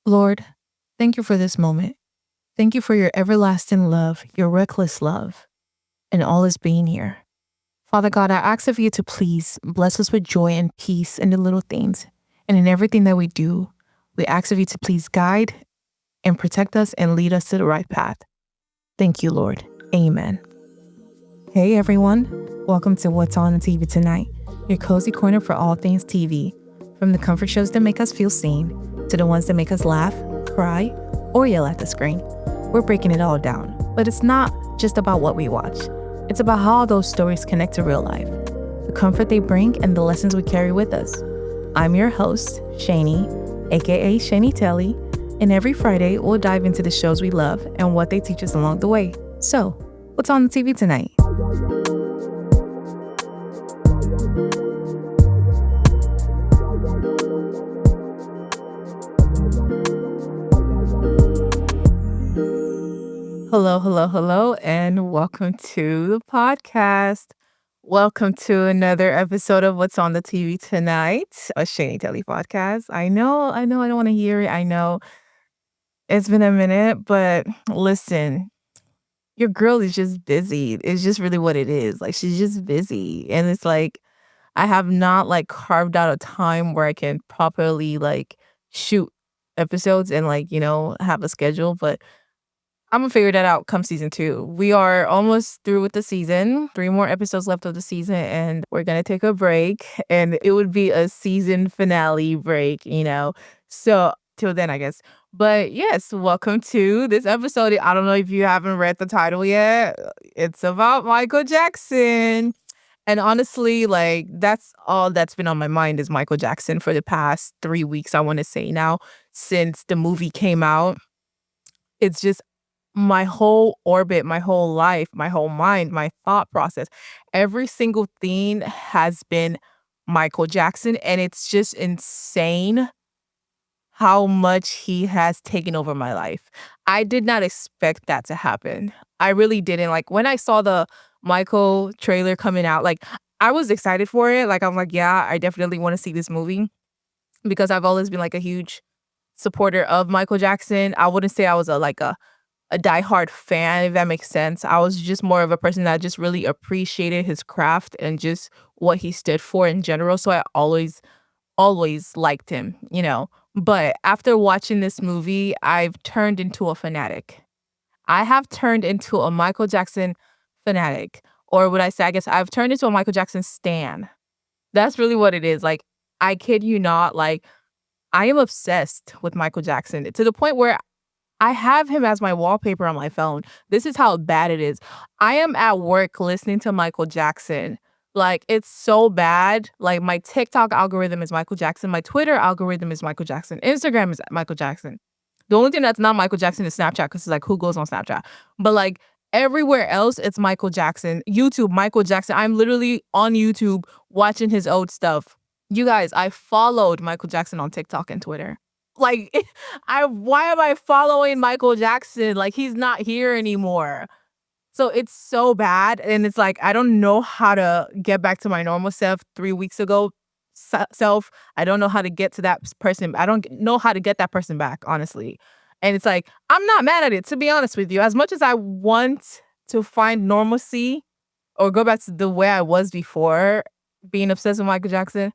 Lord, thank you for this moment. Thank you for your everlasting love, your reckless love, and all is being here. Father God, I ask of you to please bless us with joy and peace in the little things and in everything that we do. We ask of you to please guide and protect us and lead us to the right path. Thank you, Lord. Amen. Hey, everyone. Welcome to What's on the TV Tonight, your cozy corner for all things TV. From the comfort shows that make us feel seen to the ones that make us laugh, cry, or yell at the screen. We're breaking it all down. But it's not just about what we watch. It's about how those stories connect to real life, the comfort they bring, and the lessons we carry with us. I'm your host, Shani, aka SeniTelly, and every Friday we'll dive into the shows we love and what they teach us along the way. So, what's on the TV tonight? Hello, and welcome to the podcast. Welcome to another episode of What's on the TV Tonight, a SeniTelly podcast. I know, I don't want to hear it. I know it's been a minute, but listen, your girl is just busy. It's just really what it is. Like, she's just busy. And it's like, I have not carved out a time where I can properly shoot episodes and have a schedule, but I'm gonna figure that out come season 2. We are almost through with the season. 3 more episodes left of the season, and we're gonna take a break. And it would be a season finale break. So till then, I guess. But yes, welcome to this episode. I don't know if you haven't read the title yet. It's about Michael Jackson. And honestly, that's all that's been on my mind is Michael Jackson for the past 3 weeks, I want to say now, since the movie came out. It's just my whole orbit, my whole life, my whole mind, my thought process, every single thing has been Michael Jackson. And it's just insane how much he has taken over my life. I did not expect that to happen. I really didn't. Like when I saw the Michael trailer coming out, I was excited for it. I'm like, yeah, I definitely want to see this movie because I've always been a huge supporter of Michael Jackson. I wouldn't say I was a diehard fan, if that makes sense. I was just more of a person that just really appreciated his craft and just what he stood for in general. So I always liked him. But after watching this movie, I've turned into a fanatic. I have turned into a Michael Jackson fanatic. Or would I say, I guess I've turned into a Michael Jackson stan. That's really what it is. I kid you not, I am obsessed with Michael Jackson to the point where I have him as my wallpaper on my phone. This is how bad it is. I am at work listening to Michael Jackson. It's so bad. My TikTok algorithm is Michael Jackson. My Twitter algorithm is Michael Jackson. Instagram is Michael Jackson. The only thing that's not Michael Jackson is Snapchat because it's who goes on Snapchat? But everywhere else, it's Michael Jackson. YouTube, Michael Jackson. I'm literally on YouTube watching his old stuff. You guys, I followed Michael Jackson on TikTok and Twitter. Like, why am I following Michael Jackson? He's not here anymore. So it's so bad. And it's I don't know how to get back to my normal self 3 weeks ago self. I don't know how to get to that person. I don't know how to get that person back, honestly. And it's I'm not mad at it, to be honest with you. As much as I want to find normalcy or go back to the way I was before being obsessed with Michael Jackson,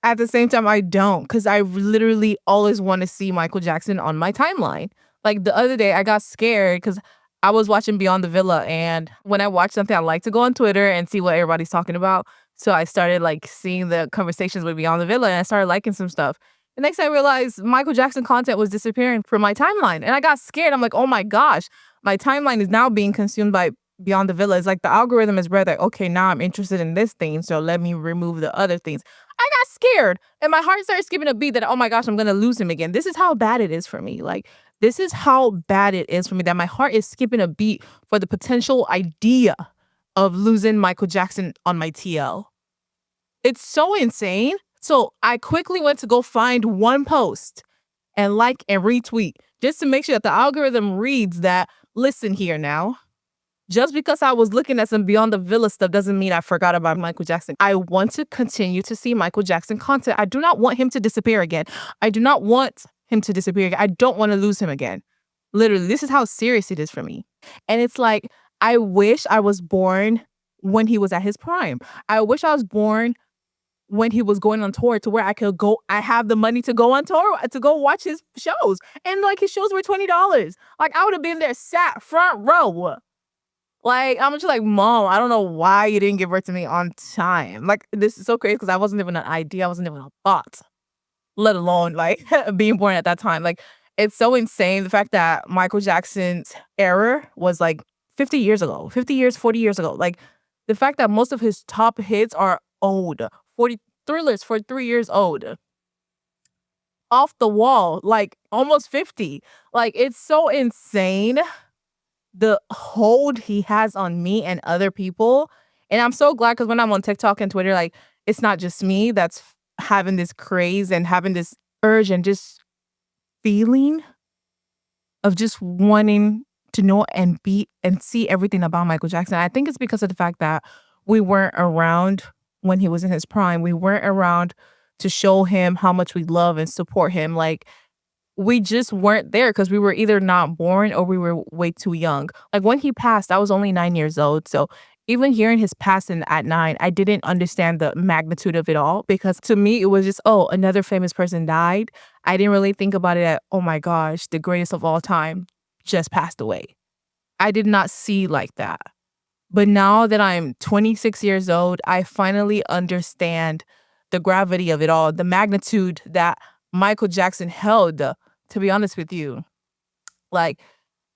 at the same time, I don't, because I literally always want to see Michael Jackson on my timeline. The other day, I got scared because I was watching Beyond the Villa, and when I watch something, I like to go on Twitter and see what everybody's talking about. So I started seeing the conversations with Beyond the Villa, and I started liking some stuff. The next I realized Michael Jackson content was disappearing from my timeline, and I got scared. I'm like, oh my gosh, my timeline is now being consumed by Beyond the Villa. It's the algorithm is read okay, now I'm interested in this thing, so let me remove the other things. I got scared and my heart started skipping a beat that, oh my gosh, I'm going to lose him again. This is how bad it is for me. This is how bad it is for me that my heart is skipping a beat for the potential idea of losing Michael Jackson on my TL. It's so insane. So I quickly went to go find one post and and retweet just to make sure that the algorithm reads that, listen here now. Just because I was looking at some Beyond the Villa stuff doesn't mean I forgot about Michael Jackson. I want to continue to see Michael Jackson content. I do not want him to disappear again. I do not want him to disappear again. I don't want to lose him again. Literally, this is how serious it is for me. And it's like, I wish I was born when he was at his prime. I wish I was born when he was going on tour to where I could go. I have the money to go on tour to go watch his shows. And like his shows were $20. Like I would have been there sat front row. Like, I'm just like, Mom, I don't know why you didn't give birth to me on time. Like, this is so crazy because I wasn't even an idea. I wasn't even a thought, let alone like being born at that time. Like, it's so insane. The fact that Michael Jackson's era was like 50 years ago, 50 years, 40 years ago. Like, the fact that most of his top hits are old, 40 thrillers for 3 years old, off the wall, like almost 50. Like, it's so insane the hold he has on me and other people. And I'm so glad because when I'm on TikTok and Twitter, like it's not just me that's having this craze and having this urge and just feeling of just wanting to know and be and see everything about Michael Jackson. I think it's because of the fact that we weren't around when he was in his prime. We weren't around to show him how much we love and support him. Like we just weren't there because we were either not born or we were way too young. Like when he passed, I was only 9 years old. So even hearing his passing at 9, I didn't understand the magnitude of it all because to me, it was just, oh, another famous person died. I didn't really think about it at, oh my gosh, the greatest of all time just passed away. I did not see like that. But now that I'm 26 years old, I finally understand the gravity of it all, the magnitude that Michael Jackson held, to be honest with you. Like,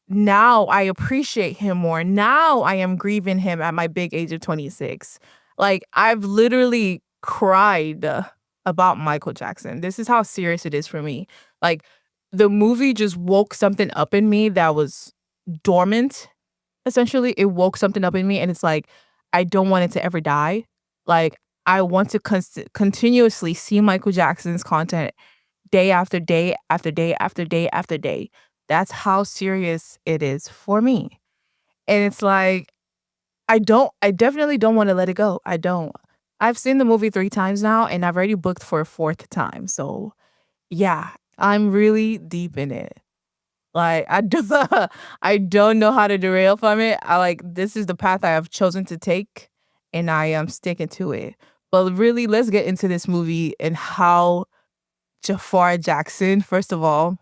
now I appreciate him more. Now I am grieving him at my big age of 26. Like, I've literally cried about Michael Jackson. This is how serious it is for me. Like, the movie just woke something up in me that was dormant. Essentially, it woke something up in me, and it's like, I don't want it to ever die. Like, I want to continuously see Michael Jackson's content day after day after day after day after day. That's how serious it is for me. And it's like, I definitely don't want to let it go. I don't. I've seen the movie 3 times now, and I've already booked for a fourth time. So, yeah, I'm really deep in it. Like I do, I don't know how to derail from it. I like this is the path I have chosen to take, and I am sticking to it. But really, let's get into this movie and how Jafar Jackson, first of all,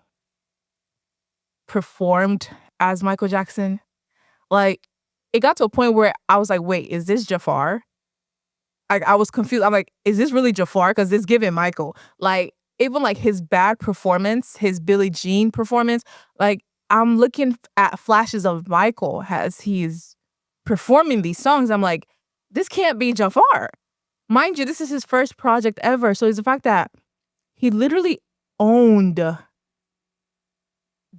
performed as Michael Jackson. Like it got to a point where I was like, wait, is this Jafar? I was confused. I'm like, is this really Jafar? Because it's giving Michael. Like, even like his bad performance, his Billie Jean performance, like I'm looking at flashes of Michael as he's performing these songs. I'm like, this can't be Jafar. Mind you, this is his first project ever. So it's the fact that he literally owned the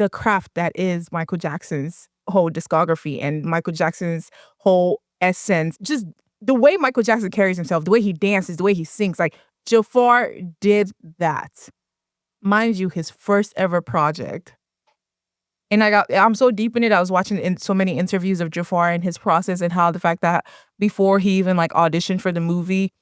craft that is Michael Jackson's whole discography and Michael Jackson's whole essence. Just the way Michael Jackson carries himself, the way he dances, the way he sings, like Jafar did that. Mind you, his first ever project. And I'm so deep in it. I was watching so many interviews of Jafar and his process and how the fact that before he even like auditioned for the movie,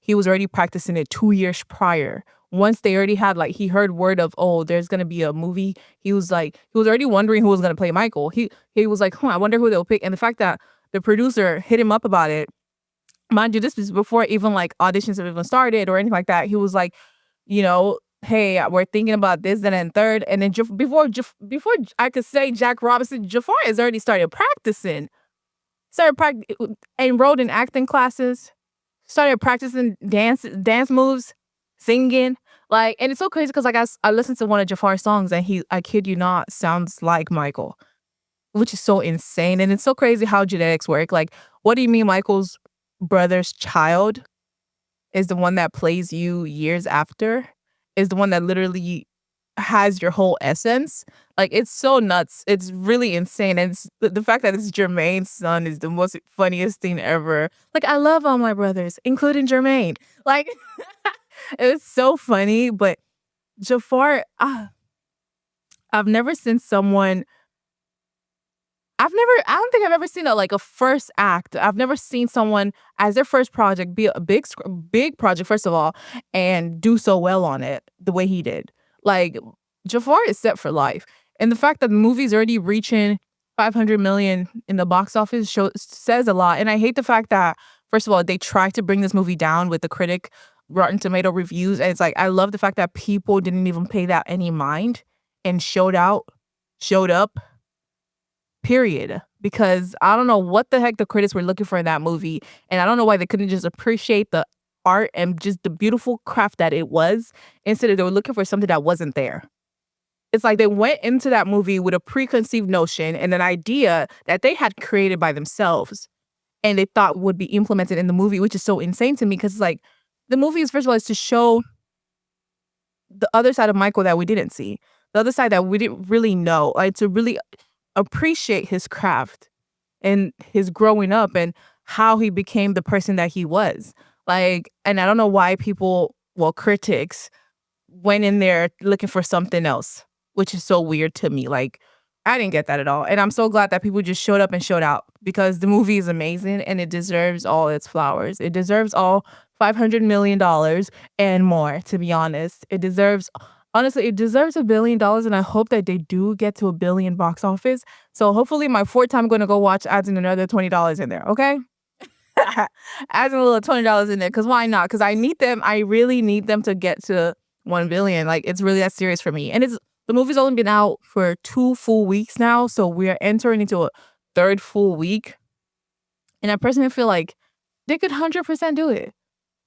he was already practicing it 2 years prior. Once they already had like he heard word of, oh, there's gonna be a movie. He was already wondering who was gonna play Michael. He was like, I wonder who they'll pick. And the fact that the producer hit him up about it, mind you, this was before even like auditions have even started or anything like that. He was like, hey, we're thinking about this, then and third. And then before I could say Jack Robinson, Jafar has already started practicing. Enrolled in acting classes, started practicing dance moves, singing. Like, and it's so crazy because like I listened to one of Jafar's songs and I kid you not, sounds like Michael, which is so insane. And it's so crazy how genetics work. Like, what do you mean Michael's brother's child is the one that plays you years after, is the one that literally has your whole essence? Like, it's so nuts. It's really insane. And the fact that it's Jermaine's son is the most funniest thing ever. Like, I love all my brothers, including Jermaine. Like, it was so funny. But Jafar, I've never seen someone I don't think I've ever seen a first act. I've never seen someone as their first project be a big project, first of all, and do so well on it the way he did. Like, Jafar is set for life. And the fact that the movie's already reaching 500 million in the box office says a lot. And I hate the fact that, first of all, they tried to bring this movie down with the critic Rotten Tomato reviews. And it's like, I love the fact that people didn't even pay that any mind and showed up, period. Because I don't know what the heck the critics were looking for in that movie. And I don't know why they couldn't just appreciate the art and just the beautiful craft that it was, instead of they were looking for something that wasn't there. It's like they went into that movie with a preconceived notion and an idea that they had created by themselves and they thought would be implemented in the movie, which is so insane to me because it's like the movie is, first of all, is to show the other side of Michael that we didn't see, the other side that we didn't really know, like to really appreciate his craft and his growing up and how he became the person that he was. Like, and I don't know why critics went in there looking for something else, which is so weird to me. Like, I didn't get that at all. And I'm so glad that people just showed up and showed out because the movie is amazing and it deserves all its flowers. It deserves all $500 million and more, to be honest. Honestly, it deserves $1 billion, and I hope that they do get to $1 billion box office. So hopefully my fourth time I'm going to go watch adds in another $20 in there, okay? Adds in a little $20 in there, because why not? Because I need them. I really need them to get to 1 billion. Like, it's really that serious for me. And the movie's only been out for 2 full weeks now, so we're entering into a third full week. And I personally feel like they could 100% do it.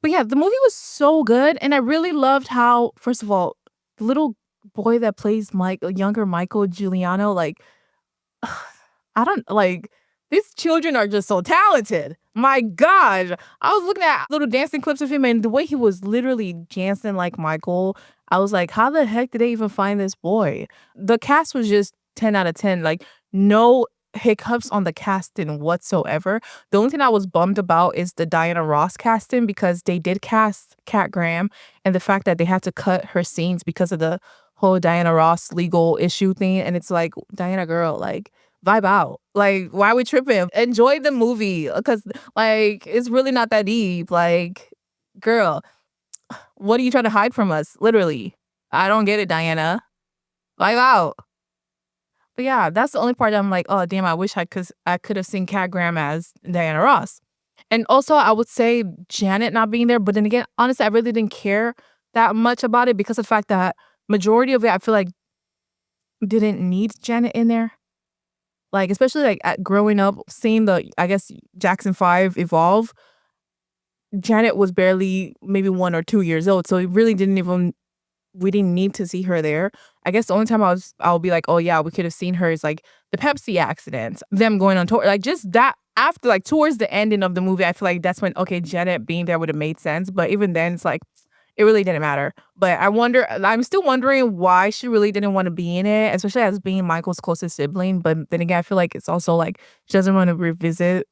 But yeah, the movie was so good, and I really loved how, first of all, the little boy that plays younger Michael Giuliano, like, I don't like these children are just so talented. My gosh. I was looking at little dancing clips of him and the way he was literally dancing like Michael. I was like, how the heck did they even find this boy? The cast was just 10 out of 10. Like, no hiccups on the casting whatsoever. The only thing I was bummed about is the Diana Ross casting, because they did cast Kat Graham, and the fact that they had to cut her scenes because of the whole Diana Ross legal issue thing. And it's like, Diana girl, like, vibe out. Like, why are we tripping? Enjoy the movie, because like it's really not that deep. Like, girl, what are you trying to hide from us? Literally. I don't get it, Diana. Vibe out. But yeah, that's the only part that I'm like, oh damn, I wish I could have seen Kat Graham as Diana Ross. And also I would say Janet not being there, but then again, honestly, I really didn't care that much about it because of the fact that majority of it I feel like didn't need Janet in there. Like, especially like growing up, seeing the, I guess, Jackson 5 evolve, Janet was barely maybe 1 or 2 years old. So we didn't need to see her there. I guess the only time I'll be like, oh yeah, we could have seen her is like the Pepsi accident, them going on tour, like just that after, like towards the ending of the movie, I feel like that's when, okay, Janet being there would have made sense. But even then it's like, it really didn't matter. But I'm still wondering why she really didn't want to be in it, especially as being Michael's closest sibling. But then again, I feel like it's also like she doesn't want to revisit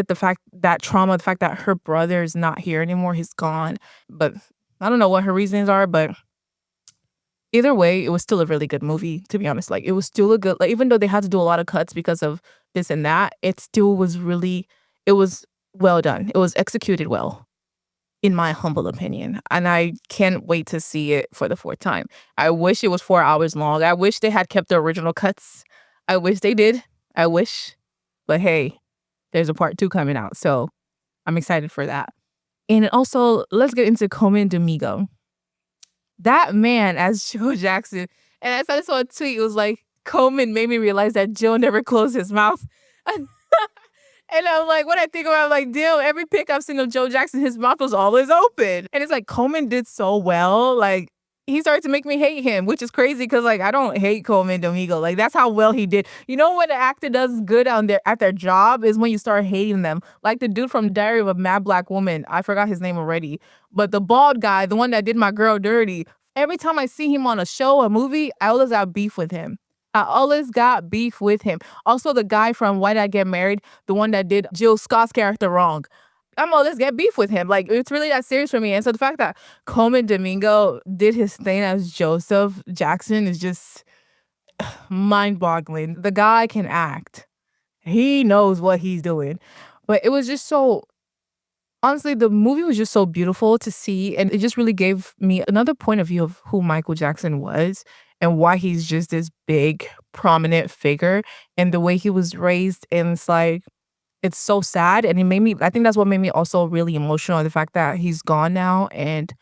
the fact that trauma, the fact that her brother is not here anymore, he's gone. But I don't know what her reasons are, but either way, it was still a really good movie, to be honest. Like, it was still a good, like, even though they had to do a lot of cuts because of this and that, it still was it was well done. It was executed well, in my humble opinion. And I can't wait to see it for the fourth time. I wish it was 4 hours long. I wish they had kept the original cuts. I wish they did. I wish. But hey, there's a part 2 coming out. So I'm excited for that. And also, let's get into Coleman Domingo. That man as Joe Jackson. And I saw a tweet, it was like, Coleman made me realize that Joe never closed his mouth. And I'm like, when I think about it, I'm like, damn, every pic I've seen of Joe Jackson, his mouth was always open. And it's like, Coleman did so well. Like, he started to make me hate him, which is crazy because, like, I don't hate Coleman Domingo. Like, that's how well he did. You know when an actor does good at their job is when you start hating them. Like the dude from Diary of a Mad Black Woman. I forgot his name already. But the bald guy, the one that did My Girl Dirty, every time I see him on a show, a movie, I always got beef with him. Also, the guy from Why Did I Get Married, the one that did Jill Scott's character wrong, I'm always get beef with him. Like, it's really that serious for me. And so the fact that Coleman Domingo did his thing as Joseph Jackson is just, mind-boggling. The guy can act. He knows what he's doing. But it was just so honestly, the movie was just so beautiful to see, and it just really gave me another point of view of who Michael Jackson was and why he's just this big, prominent figure and the way he was raised, and it's like it's so sad, and it made me I think that's what made me also really emotional, the fact that he's gone now, and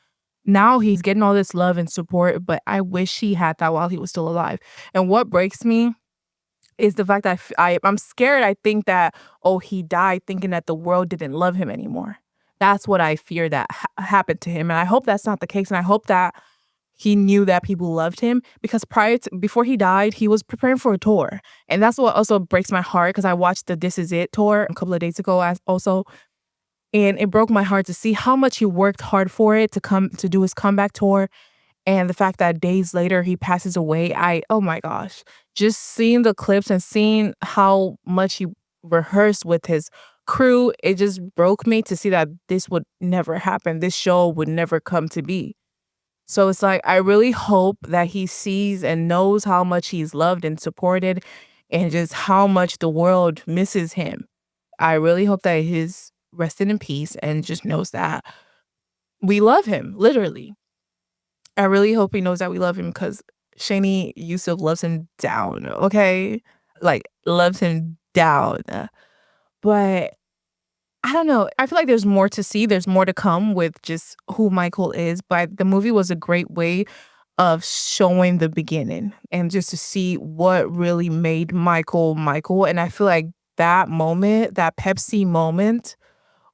now he's getting all this love and support, but I wish he had that while he was still alive. And what breaks me is the fact that I'm scared. I think that, oh, he died thinking that the world didn't love him anymore. That's what I fear that happened to him, and I hope that's not the case, and I hope that he knew that people loved him because before he died, he was preparing for a tour, and that's what also breaks my heart because I watched the This Is It tour a couple of days ago as also, and it broke my heart to see how much he worked hard for it to do his comeback tour, and the fact that days later he passes away, oh my gosh, just seeing the clips and seeing how much he rehearsed with his crew, it just broke me to see that this would never happen. This show would never come to be. So it's like I really hope that he sees and knows how much he's loved and supported and just how much the world misses him. I really hope that he's rested in peace and just knows that we love him, literally. I really hope he knows that we love him because Shani Yusuf loves him down, okay? Like, loves him down. But I don't know. I feel like there's more to see. There's more to come with just who Michael is. But the movie was a great way of showing the beginning and just to see what really made Michael Michael. And I feel like that moment, that Pepsi moment,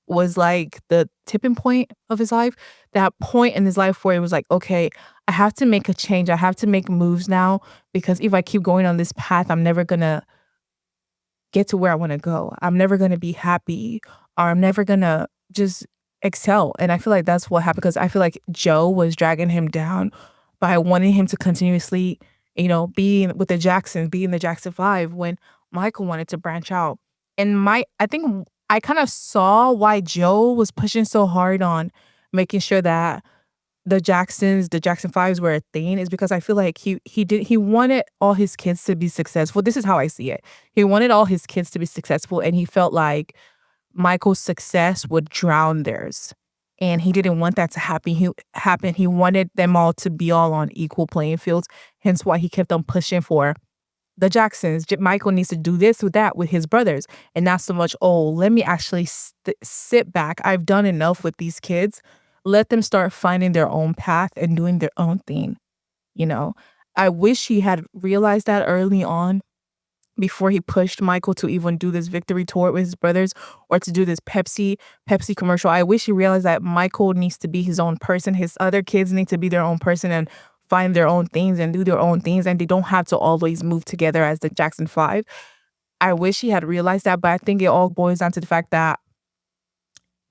was like the tipping point of his life. That point in his life where he was like, okay, I have to make a change. I have to make moves now because if I keep going on this path, I'm never gonna get to where I want to go. I'm never going to be happy or I'm never going to just excel. And I feel like that's what happened because I feel like Joe was dragging him down by wanting him to continuously, be with the Jacksons, be in the Jackson 5 when Michael wanted to branch out. And I think I kind of saw why Joe was pushing so hard on making sure that the Jackson Fives were a thing is because I feel like he wanted all his kids to be successful. This is how I see it. He wanted all his kids to be successful, and he felt like Michael's success would drown theirs. And he didn't want that to happen. He wanted them all to be all on equal playing fields. Hence why he kept on pushing for the Jacksons. Michael needs to do this or that with his brothers. And not so much, oh, let me actually sit back. I've done enough with these kids. Let them start finding their own path and doing their own thing, you know? I wish he had realized that early on before he pushed Michael to even do this victory tour with his brothers or to do this Pepsi commercial. I wish he realized that Michael needs to be his own person. His other kids need to be their own person and find their own things and do their own things. And they don't have to always move together as the Jackson 5. I wish he had realized that, but I think it all boils down to the fact that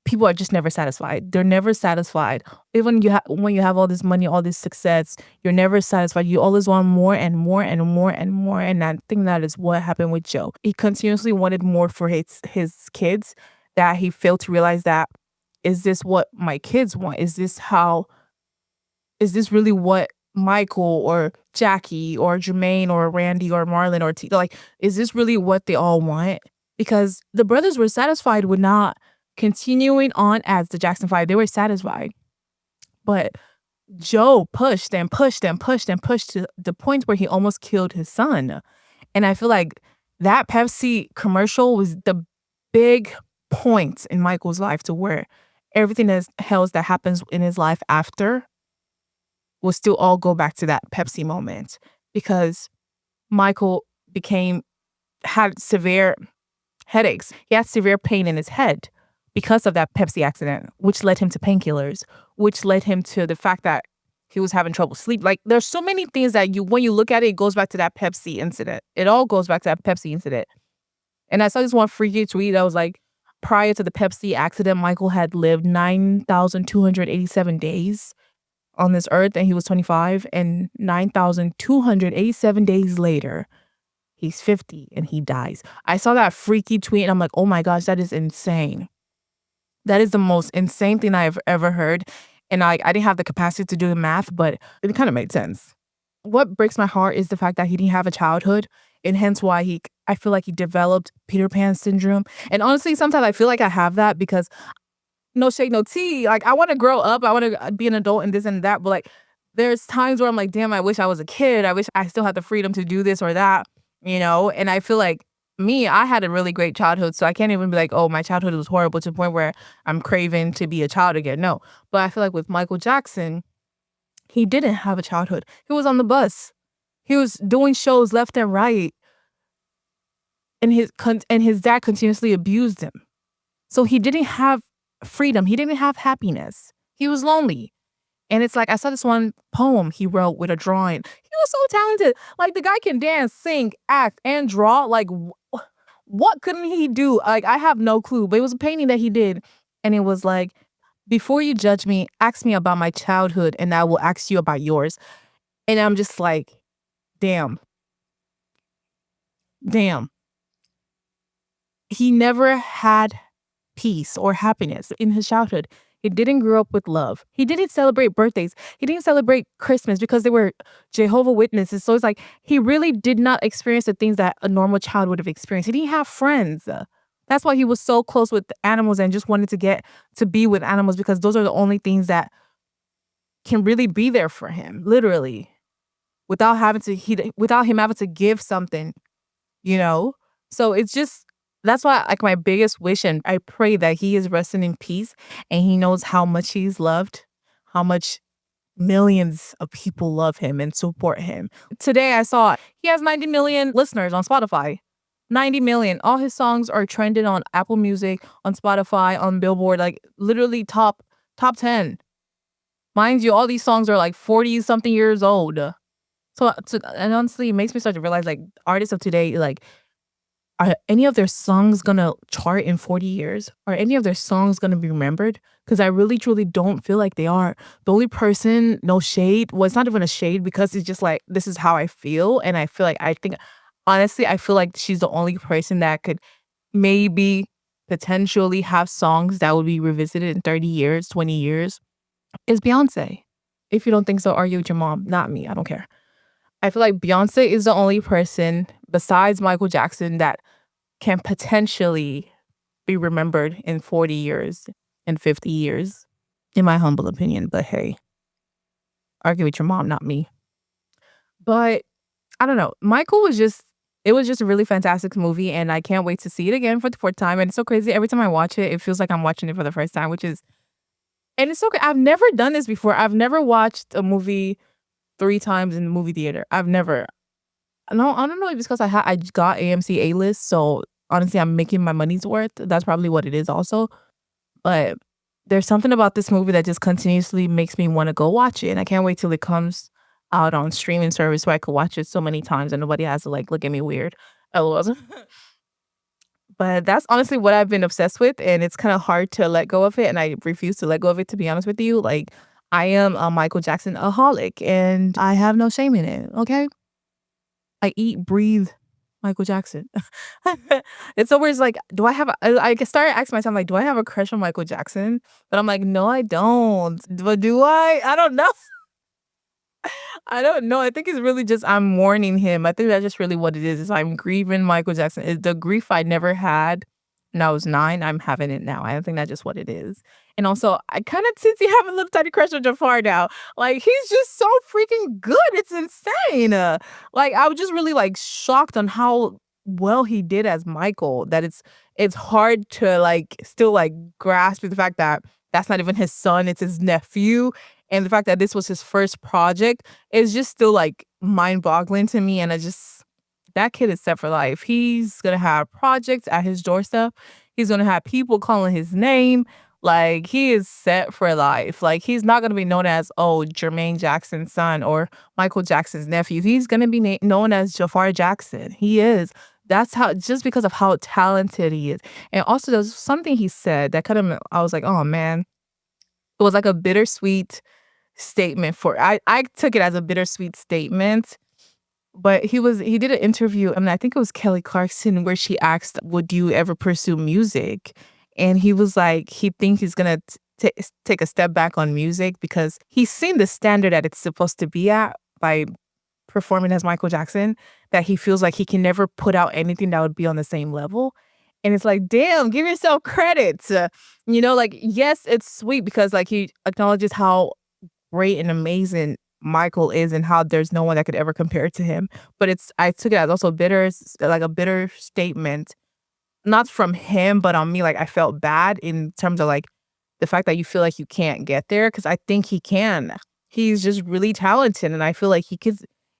people are just never satisfied. They're never satisfied. Even when you have all this money, all this success, you're never satisfied. You always want more and more and more and more. And I think that is what happened with Joe. He continuously wanted more for his kids that he failed to realize that, is this what my kids want? Is this really what Michael or Jackie or Jermaine or Randy or Marlon or T, like, is this really what they all want? Because the brothers were satisfied with not continuing on as the Jackson 5. They were satisfied. But Joe pushed and pushed and pushed and pushed to the point where he almost killed his son. And I feel like that Pepsi commercial was the big point in Michael's life to where everything else that happens in his life after will still all go back to that Pepsi moment. Because Michael had severe headaches. He had severe pain in his head because of that Pepsi accident, which led him to painkillers, which led him to the fact that he was having trouble sleep. Like, there's so many things that when you look at it, it goes back to that Pepsi incident. It all goes back to that Pepsi incident. And I saw this one freaky tweet that was like, prior to the Pepsi accident, Michael had lived 9,287 days on this earth, and he was 25. And 9,287 days later, he's 50 and he dies. I saw that freaky tweet and I'm like, oh my gosh, that is insane. That is the most insane thing I've ever heard. And I didn't have the capacity to do the math, but it kind of made sense. what breaks my heart is the fact that he didn't have a childhood, and hence why I feel like he developed Peter Pan syndrome. And honestly, sometimes I feel like I have that because no shade, no tea. Like I want to grow up, I want to be an adult and this and that, but like there's times where I'm like, damn, I wish I was a kid. I wish I still had the freedom to do this or that, you know? And I feel like I had a really great childhood, so I can't even be like, oh, my childhood was horrible to the point where I'm craving to be a child again. No. But I feel like with Michael Jackson, he didn't have a childhood. He was on the bus. He was doing shows left and right, and his dad continuously abused him. So he didn't have freedom. He didn't have happiness. He was lonely. And it's like I saw this one poem he wrote with a drawing. He was so talented. Like the guy can dance, sing, act, and draw. Like what couldn't he do? Like I have no clue. But it was a painting that he did, and it was like, before you judge me, ask me about my childhood, and I will ask you about yours. And I'm just like, damn, damn. He never had peace or happiness in his childhood. He didn't grow up with love. He didn't celebrate birthdays. He didn't celebrate Christmas because they were Jehovah Witnesses. So it's like he really did not experience the things that a normal child would have experienced. He didn't have friends. That's why he was so close with animals and just wanted to get to be with animals, because those are the only things that can really be there for him, literally, without him having to give something, you know? So it's just that's why like my biggest wish, and I pray that he is resting in peace and he knows how much he's loved, how much millions of people love him and support him. Today I saw he has 90 million listeners on Spotify. 90 million. All his songs are trending on Apple Music, on Spotify, on Billboard, like literally top 10. Mind you, all these songs are like 40 something years old. And honestly, it makes me start to realize like artists of today, like, are any of their songs gonna chart in 40 years? Are any of their songs gonna be remembered? Because I really truly don't feel like they are. The only person, no shade, well, it's not even a shade because it's just like, this is how I feel. And I feel like, honestly, I feel like she's the only person that could maybe potentially have songs that would be revisited in 30 years, 20 years, is Beyonce. If you don't think so, argue with your mom, not me. I don't care. I feel like Beyonce is the only person besides Michael Jackson that can potentially be remembered in 40 years, in 50 years, in my humble opinion. But hey, argue with your mom, not me. But I don't know. It was just a really fantastic movie, and I can't wait to see it again for the fourth time. And it's so crazy. Every time I watch it, it feels like I'm watching it for the first time, and it's so good. I've never done this before. I've never watched a movie 3 times in the movie theater. I've never. No, I don't know if it's because I got AMC A-list, so honestly, I'm making my money's worth. That's probably what it is also. But there's something about this movie that just continuously makes me wanna go watch it, and I can't wait till it comes out on streaming service so I could watch it so many times and nobody has to, like, look at me weird. LOL. But that's honestly what I've been obsessed with, and it's kinda hard to let go of it, and I refuse to let go of it, to be honest with you. Like, I am a Michael Jackson-aholic, and I have no shame in it, okay? I eat, breathe Michael Jackson. It's always like, do I have I started asking myself, like, do I have a crush on Michael Jackson? But I'm like, no, I don't. But do I? I don't know. I don't know. I think it's really just I'm mourning him. I think that's just really what it is I'm grieving Michael Jackson. The grief I never had when I was 9, I'm having it now. I think that's just what it is. And also, I kind of since have a little tiny crush on Jafar now. Like, he's just so freaking good. It's insane. Like, I was just really like shocked on how well he did as Michael. That it's hard to like still like grasp the fact that that's not even his son, it's his nephew. And the fact that this was his first project is just still like mind-boggling to me. And that kid is set for life. He's gonna have projects at his doorstep. He's gonna have people calling his name. Like, he is set for life. Like, he's not gonna be known as, oh, Jermaine Jackson's son or Michael Jackson's nephew. He's gonna be known as Jafar Jackson. He is. That's how, just because of how talented he is. And also, there's something he said that kind of, I was like, oh man. It was like a bittersweet statement I took it as a bittersweet statement. But he did an interview, and I think it was Kelly Clarkson, where she asked, would you ever pursue music? And he was like, he thinks he's gonna take a step back on music because he's seen the standard that it's supposed to be at by performing as Michael Jackson that he feels like he can never put out anything that would be on the same level. And it's like, damn, give yourself credit. Like, yes, it's sweet because like he acknowledges how great and amazing Michael is and how there's no one that could ever compare to him. But I took it as also like a bitter statement, not from him, but on me. Like I felt bad in terms of like the fact that you feel like you can't get there because I think he can. He's just really talented, and I feel like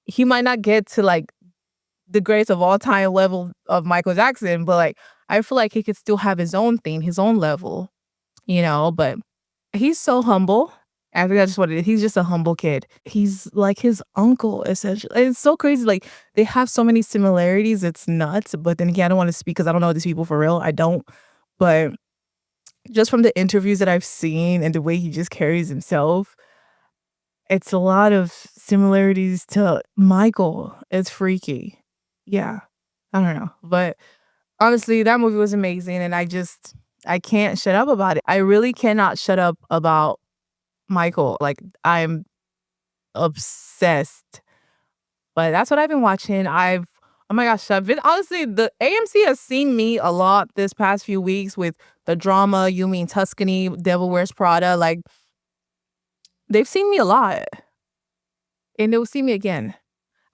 he might not get to like the greatest of all time level of Michael Jackson, but like I feel like he could still have his own thing, his own level, but he's so humble. I think that's just what it is. He's just a humble kid. He's like his uncle, essentially. It's so crazy. Like they have so many similarities. It's nuts. But then again, I don't want to speak because I don't know these people for real. I don't. But just from the interviews that I've seen and the way he just carries himself, it's a lot of similarities to Michael. It's freaky. Yeah. I don't know. But honestly, that movie was amazing. And I can't shut up about it. I really cannot shut up about Michael. Like, I'm obsessed. But that's what I've been watching. Oh my gosh, I've been honestly, the AMC has seen me a lot this past few weeks with the drama, You Mean Tuscany, Devil Wears Prada. Like, they've seen me a lot. And they'll see me again.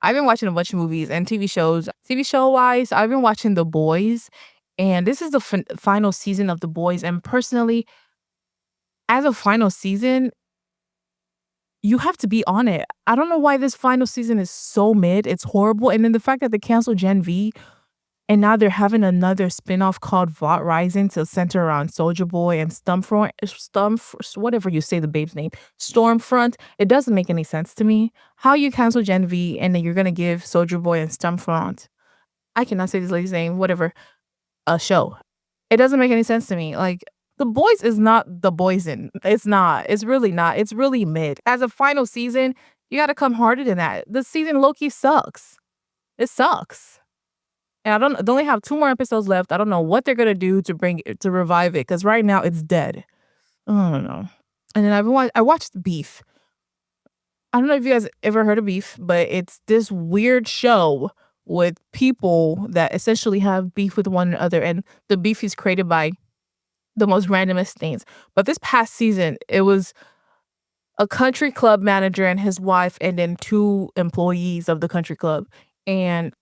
I've been watching a bunch of movies and TV shows. TV show wise, I've been watching The Boys. And this is the final season of The Boys. And personally, as a final season, you have to be on it. I don't know why this final season is so mid. It's horrible. And then the fact that they canceled Gen V and now they're having another spinoff called Vought Rising to center around Soldier Boy and whatever you say the babe's name, Stormfront. It doesn't make any sense to me. How you cancel Gen V and then you're going to give Soldier Boy and Stormfront, I cannot say this lady's name, whatever, a show. It doesn't make any sense to me. Like, The Boys is not The Boysen. It's not. It's really not. It's really mid. As a final season, you got to come harder than that. The season low-key sucks. It sucks. And they only have 2 more episodes left. I don't know what they're gonna do to revive it because right now it's dead. I don't know. And then I watched Beef. I don't know if you guys ever heard of Beef, but it's this weird show with people that essentially have beef with one another, and the beef is created by the most randomest things. But this past season, it was a country club manager and his wife, and then 2 employees of the country club, and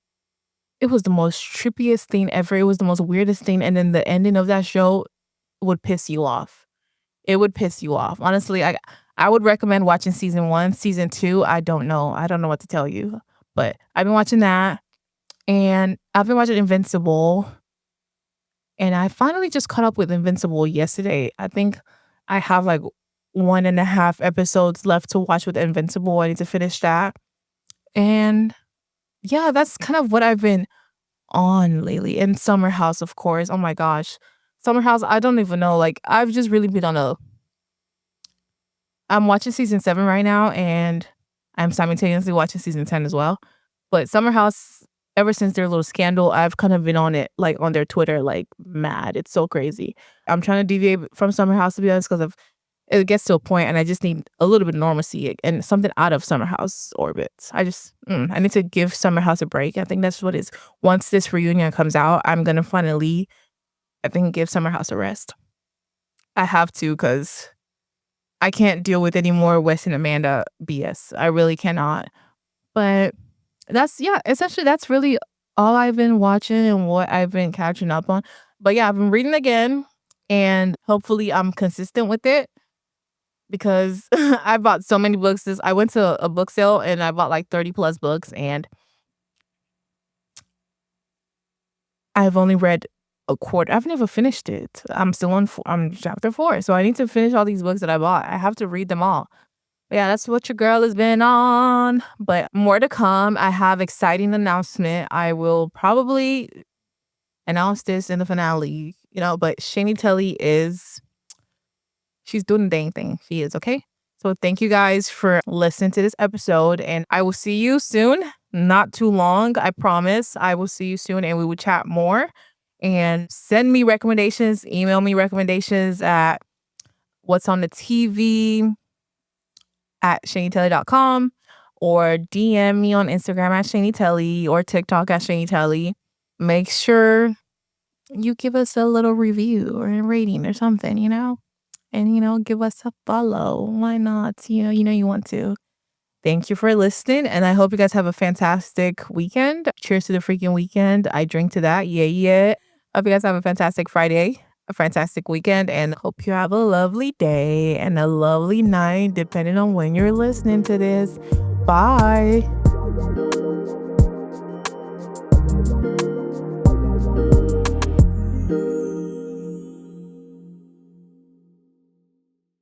it was the most trippiest thing ever. It was the most weirdest thing, and then the ending of that show would piss you off. It would piss you off. Honestly, I would recommend watching season 1. Season 2, I don't know. I don't know what to tell you. But I've been watching that, and I've been watching Invincible, and I finally just caught up with Invincible yesterday. I think I have, like, 1.5 episodes left to watch with Invincible. I need to finish that. And yeah, that's kind of what I've been on lately. And Summer House, of course. Oh my gosh. Summer House, I don't even know. Like, I've just really been I'm watching season 7 right now, and I'm simultaneously watching season 10 as well. But Summer House, ever since their little scandal, I've kind of been on it, like, on their Twitter, like, mad. It's so crazy. I'm trying to deviate from Summer House, to be honest, because it gets to a point and I just need a little bit of normalcy and something out of Summer House orbits. I need to give Summer House a break. I think that's what it is. Once this reunion comes out, I'm going to finally, I think, give Summer House a rest. I have to because I can't deal with any more Wes and Amanda BS. I really cannot. But essentially that's really all I've been watching and what I've been catching up on. But yeah, I've been reading again and hopefully I'm consistent with it. Because I bought so many books. I went to a book sale and I bought like 30 plus books, and I've only read a quarter. I've never finished it. I'm still I'm chapter 4. So I need to finish all these books that I bought. I have to read them all. But yeah, that's what your girl has been on. But more to come. I have exciting announcement. I will probably announce this in the finale, but SeniTelly she's doing the dang thing. She is, okay? So thank you guys for listening to this episode, and I will see you soon. Not too long, I promise. I will see you soon, and we will chat more. And send me recommendations. Email me recommendations at what's on the TV at SeniTelly.com, or DM me on Instagram at SeniTelly or TikTok at SeniTelly. Make sure you give us a little review or a rating or something, and give us a follow. Why not? You want to. Thank you for listening, and I hope you guys have a fantastic weekend. Cheers to the freaking weekend. I drink to that. Yeah, yeah. Hope you guys have a fantastic Friday, a fantastic weekend, and hope you have a lovely day and a lovely night, depending on when you're listening to this. Bye.